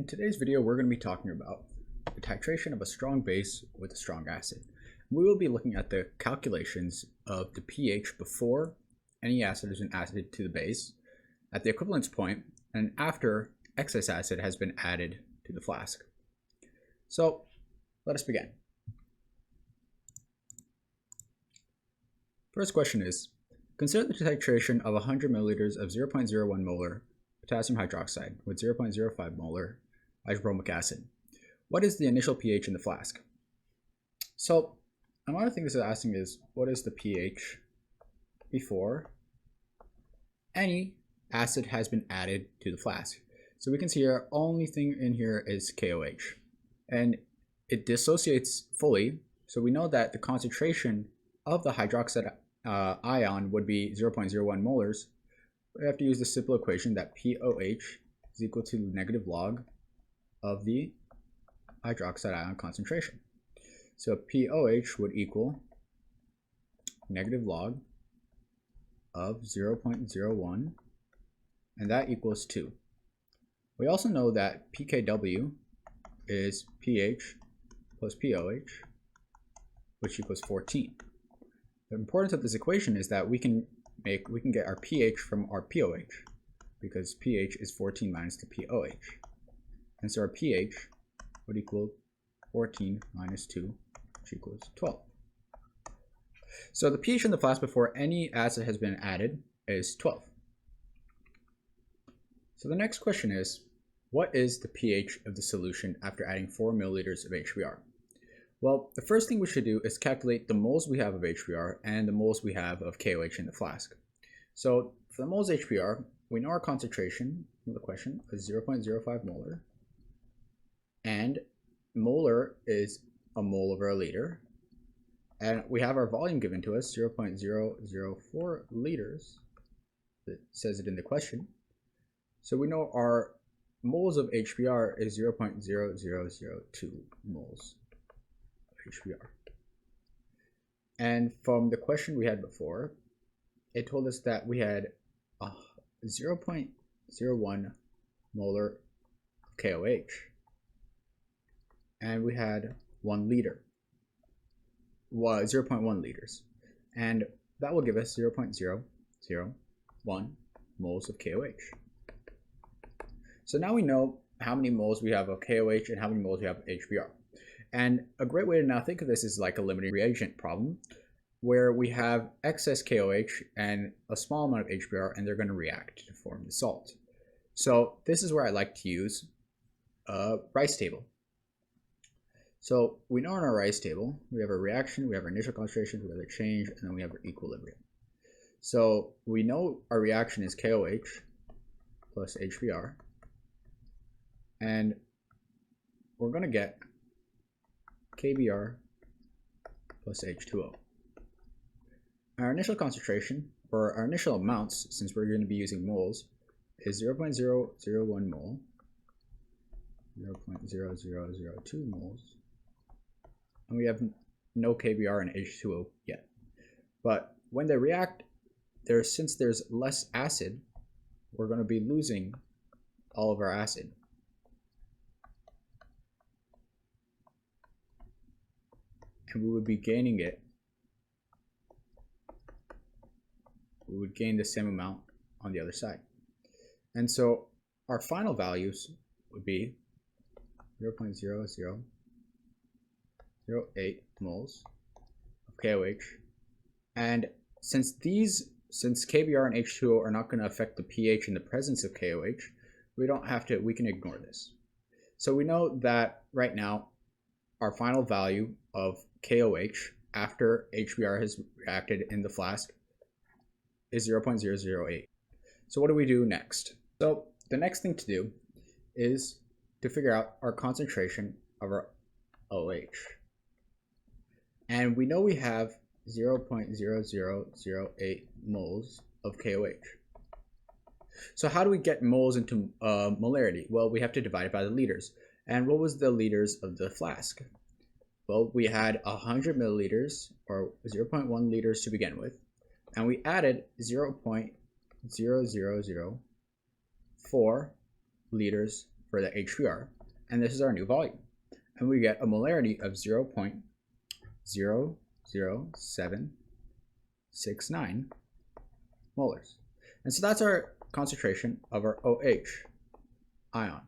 In today's video, we're going to be talking about the titration of a strong base with a strong acid. We will be looking at the calculations of the pH before any acid has been added to the base, at the equivalence point, and after excess acid has been added to the flask. So let us begin. First question is, consider the titration of 100 milliliters of 0.01 molar potassium hydroxide with 0.05 molar hydrobromic acid. What is the initial pH in the flask? So another thing this is asking is, what is the pH before any acid has been added to the flask? So we can see our only thing in here is KOH, and it dissociates fully. So we know that the concentration of the hydroxide ion would be 0.01 molars. We have to use the simple equation that POH is equal to negative log of the hydroxide ion concentration. So POH would equal negative log of 0.01, and that equals 2. We also know that pKw is pH plus POH, which equals 14. The importance of this equation is that we can get our pH from our POH, because pH is 14 minus the POH. And so our pH would equal 14 minus 2, which equals 12. So the pH in the flask before any acid has been added is 12. So the next question is, what is the pH of the solution after adding 4 milliliters of Hbr? Well, the first thing we should do is calculate the moles we have of Hbr and the moles we have of KOH in the flask. So for the moles Hbr, we know our concentration from the question is 0.05 molar, and molar is a mole over a liter, and we have our volume given to us, 0.004 liters. It says it in the question. So we know our moles of Hbr is 0.0002 moles of Hbr. And from the question we had before, it told us that we had 0.01 molar of KOH, and we had 1 liter, 0.1 liters, and that will give us 0.001 moles of KOH. So now we know how many moles we have of KOH and how many moles we have of Hbr. And a great way to now think of this is like a limiting reagent problem, where we have excess KOH and a small amount of Hbr, and they're going to react to form the salt. So this is where I like to use a rice table. So we know in our rice table, we have a reaction, we have our initial concentration, we have a change, and then we have our equilibrium. So we know our reaction is KOH plus Hbr, and we're going to get KBr plus H2O. Our initial concentration, or our initial amounts, since we're going to be using moles, is 0.001 mole, 0.0002 moles, and we have no KBr and H2O yet. But when they react, since there's less acid, we're going to be losing all of our acid. And we would be gaining it. We would gain the same amount on the other side. And so our final values would be 0.0008 moles of KOH. And since KBr and H2O are not going to affect the pH in the presence of KOH, we can ignore this. So we know that right now our final value of KOH after Hbr has reacted in the flask is 0.008. So what do we do next? So the next thing to do is to figure out our concentration of our OH. And we know we have 0.0008 moles of KOH. So how do we get moles into molarity? Well, we have to divide it by the liters. And what was the liters of the flask? Well, we had 100 milliliters, or 0.1 liters to begin with, and we added 0.0004 liters for the HBr, and this is our new volume. And we get a molarity of 0.00769 molars. And so that's our concentration of our OH ion.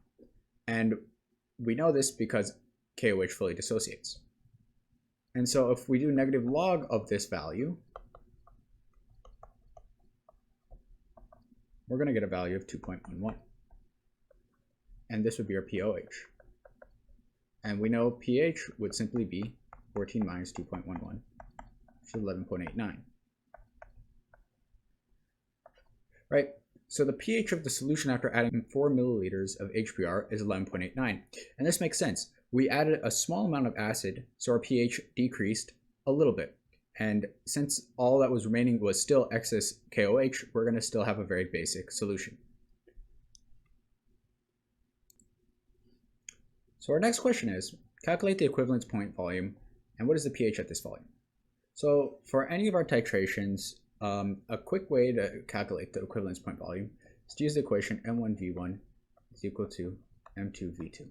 And we know this because KOH fully dissociates. And so if we do negative log of this value, we're going to get a value of 2.11. And this would be our POH. And we know pH would simply be 14 minus 2.11, which is 11.89. Right? So the pH of the solution after adding 4 milliliters of HBr is 11.89. And this makes sense. We added a small amount of acid, so our pH decreased a little bit. And since all that was remaining was still excess KOH, we're going to still have a very basic solution. So our next question is, calculate the equivalence point volume, and what is the pH at this volume? So for any of our titrations, a quick way to calculate the equivalence point volume is to use the equation M1V1 is equal to M2V2,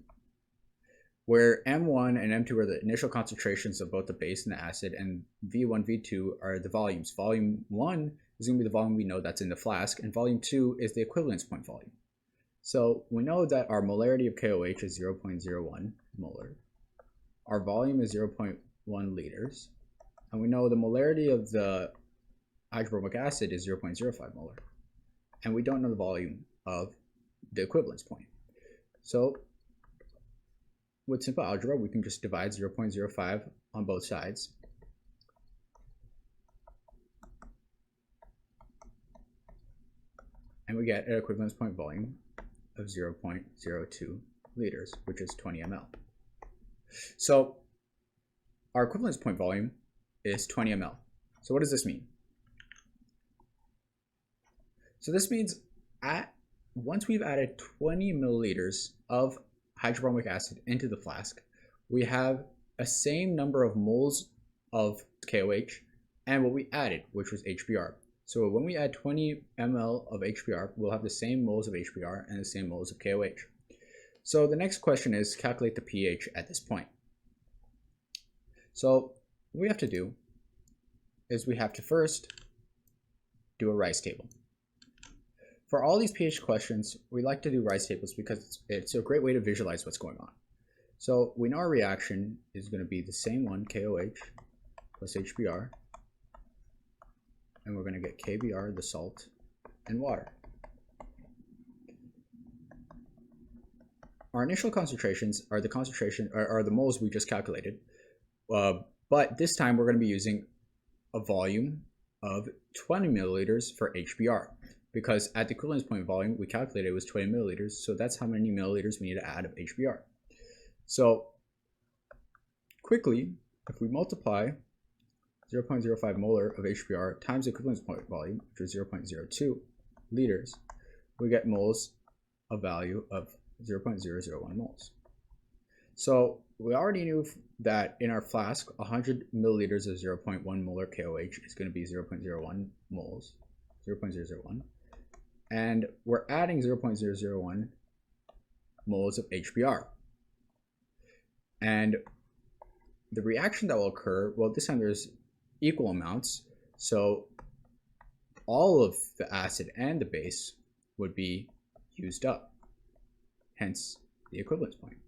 where M1 and M2 are the initial concentrations of both the base and the acid, and V1, V2 are the volumes. Volume 1 is going to be the volume we know that's in the flask, and volume 2 is the equivalence point volume. So we know that our molarity of KOH is 0.01 molar. Our volume is 0.1 liters. And we know the molarity of the hydrobromic acid is 0.05 molar. And we don't know the volume of the equivalence point. So with simple algebra, we can just divide 0.05 on both sides. And we get an equivalence point volume of 0.02 liters, which is 20 ml. So our equivalence point volume is 20 ml. So what does this mean? So this means once we've added 20 milliliters of hydrobromic acid into the flask, we have a same number of moles of KOH and what we added, which was HBr. So when we add 20 ml of HBr, we'll have the same moles of HBr and the same moles of KOH. So the next question is calculate the pH at this point. So what we have to do is we have to first do a rice table. For all these pH questions, we like to do rice tables because it's a great way to visualize what's going on. So we know our reaction is going to be the same one, KOH plus HBr, and we're going to get KBr, the salt, and water. Our initial concentrations are the moles we just calculated, but this time we're going to be using a volume of 20 milliliters for HBr, because at the equivalence point volume we calculated it was 20 milliliters, so that's how many milliliters we need to add of HBr. So quickly, if we multiply 0.05 molar of HBr times the equivalence point volume, which is 0.02 liters, we get moles of value of 0.001 moles. So we already knew that in our flask, 100 milliliters of 0.1 molar KOH is going to be 0.01 moles, 0.001. And we're adding 0.001 moles of HBr. And the reaction that will occur, well, this time there's equal amounts, so all of the acid and the base would be used up, hence the equivalence point.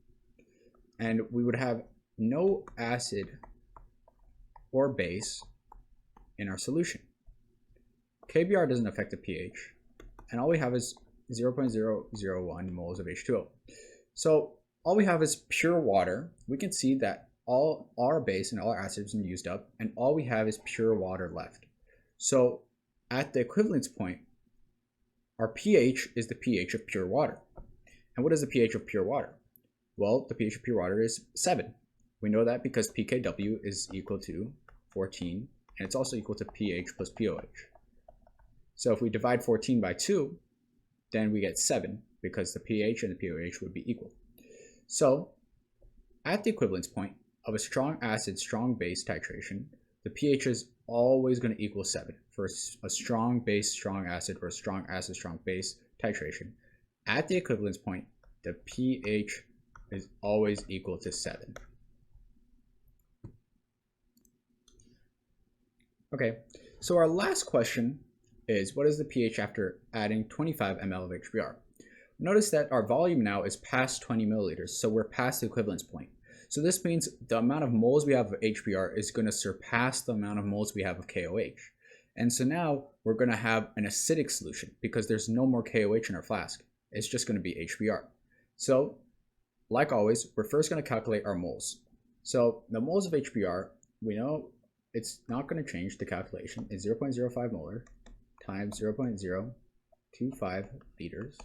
And we would have no acid or base in our solution. KBr doesn't affect the pH, and all we have is 0.001 moles of H2O. So all we have is pure water. We can see that all our base and all our acids have been used up, and all we have is pure water left. So at the equivalence point, our pH is the pH of pure water. And what is the pH of pure water? Well, the pH of pure water is 7. We know that because pKw is equal to 14, and it's also equal to pH plus pOH. So if we divide 14 by 2, then we get 7, because the pH and the pOH would be equal. So at the equivalence point of a strong acid, strong base titration, the pH is always going to equal 7 for a strong base, strong acid, or a strong acid, strong base titration. At the equivalence point, the pH is always equal to 7. Okay, so our last question is, what is the pH after adding 25 ml of Hbr? Notice that our volume now is past 20 milliliters, so we're past the equivalence point. So this means the amount of moles we have of Hbr is going to surpass the amount of moles we have of KOH. And so now we're going to have an acidic solution because there's no more KOH in our flask. It's just going to be Hbr. So, like always, we're first going to calculate our moles. So the moles of Hbr, we know it's not going to change the calculation. It's 0.05 molar times 0.025 liters.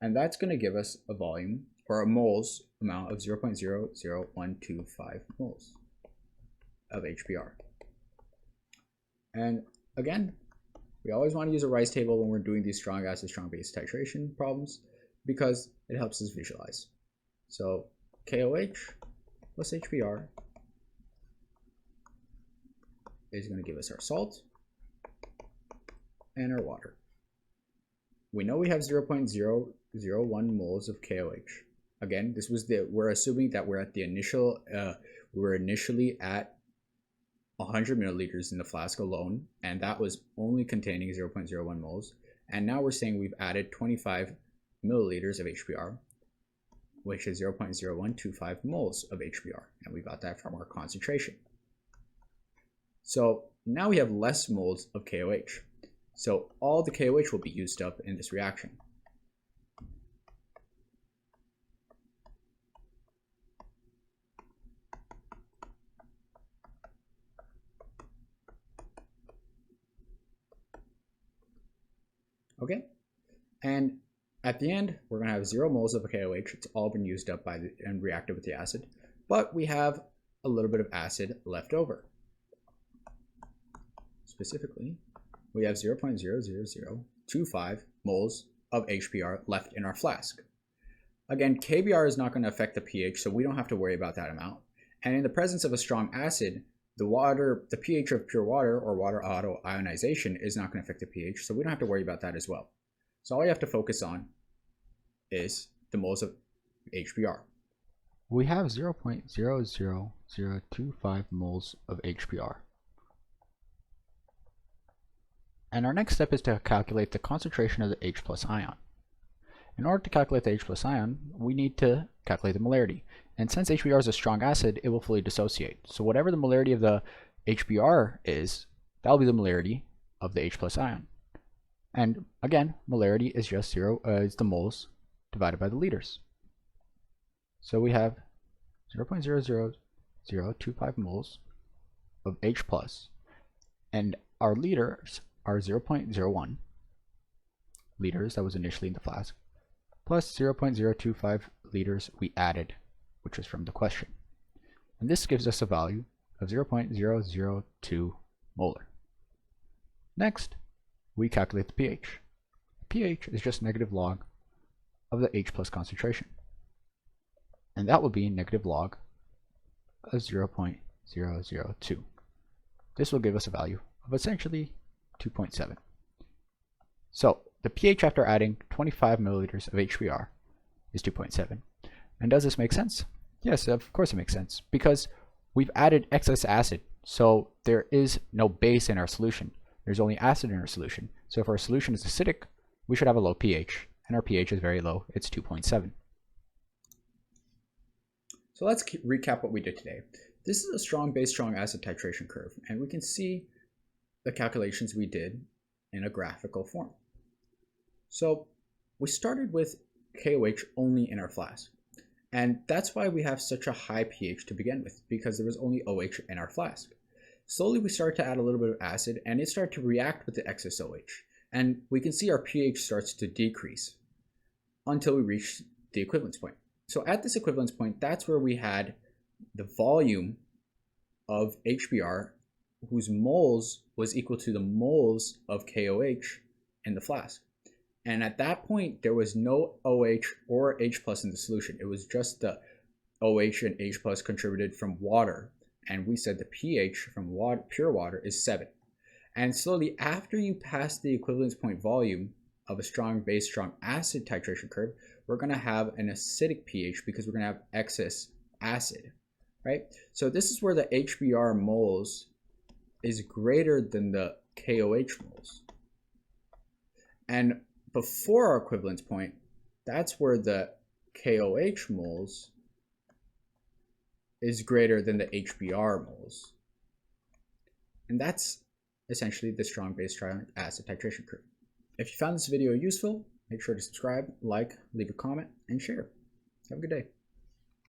And that's going to give us a volume, or a moles amount of 0.00125 moles of Hbr. And again, we always want to use a rise table when we're doing these strong acid, strong base titration problems because it helps us visualize. So KOH plus Hbr is going to give us our salt and our water. We know we have 0.001 moles of KOH. Again, this was we're assuming that we're at the initial, we're initially at 100 milliliters in the flask alone, and that was only containing 0.01 moles. And now we're saying we've added 25 milliliters of Hbr, which is 0.0125 moles of Hbr, and we got that from our concentration. So now we have less moles of KOH. So all the KOH will be used up in this reaction. Okay, and at the end, we're going to have 0 moles of KOH. It's all been used up and reacted with the acid, but we have a little bit of acid left over. Specifically, we have 0.00025 moles of Hbr left in our flask. Again, KBr is not going to affect the pH, so we don't have to worry about that amount. And in the presence of a strong acid, the pH of pure water or water auto-ionization is not going to affect the pH, so we don't have to worry about that as well. So all you have to focus on is the moles of Hbr. We have 0.00025 moles of Hbr. And our next step is to calculate the concentration of the H plus ion. In order to calculate the H plus ion, we need to calculate the molarity. And since Hbr is a strong acid, it will fully dissociate. So whatever the molarity of the Hbr is, that will be the molarity of the H plus ion. And again, molarity is just is the moles divided by the liters. So we have 0.00025 moles of H plus, and our liters are 0.01 liters that was initially in the flask, plus 0.025 liters we added, which was from the question. And this gives us a value of 0.002 molar. Next, we calculate the pH. pH is just negative log of the H plus concentration. And that will be negative log of 0.002. This will give us a value of essentially 2.7. So the pH after adding 25 milliliters of Hbr is 2.7. And does this make sense? Yes, of course it makes sense, because we've added excess acid, so there is no base in our solution. There's only acid in our solution. So if our solution is acidic, we should have a low pH, and our pH is very low. It's 2.7. So let's recap what we did today. This is a strong base, strong acid titration curve, and we can see the calculations we did in a graphical form. So we started with KOH only in our flask. And that's why we have such a high pH to begin with, because there was only OH in our flask. Slowly we started to add a little bit of acid, and it started to react with the excess OH. And we can see our pH starts to decrease until we reach the equivalence point. So at this equivalence point, that's where we had the volume of Hbr whose moles was equal to the moles of KOH in the flask. And at that point, there was no OH or H plus in the solution. It was just the OH and H plus contributed from water. And we said the pH from water, pure water is 7. And slowly, after you pass the equivalence point volume of a strong base, strong acid titration curve, we're going to have an acidic pH because we're going to have excess acid, right? So this is where the HBr moles is greater than the KOH moles. And before our equivalence point, that's where the KOH moles is greater than the HBr moles. And that's essentially the strong base trionic acid titration curve. If you found this video useful, make sure to subscribe, like, leave a comment, and share. Have a good day.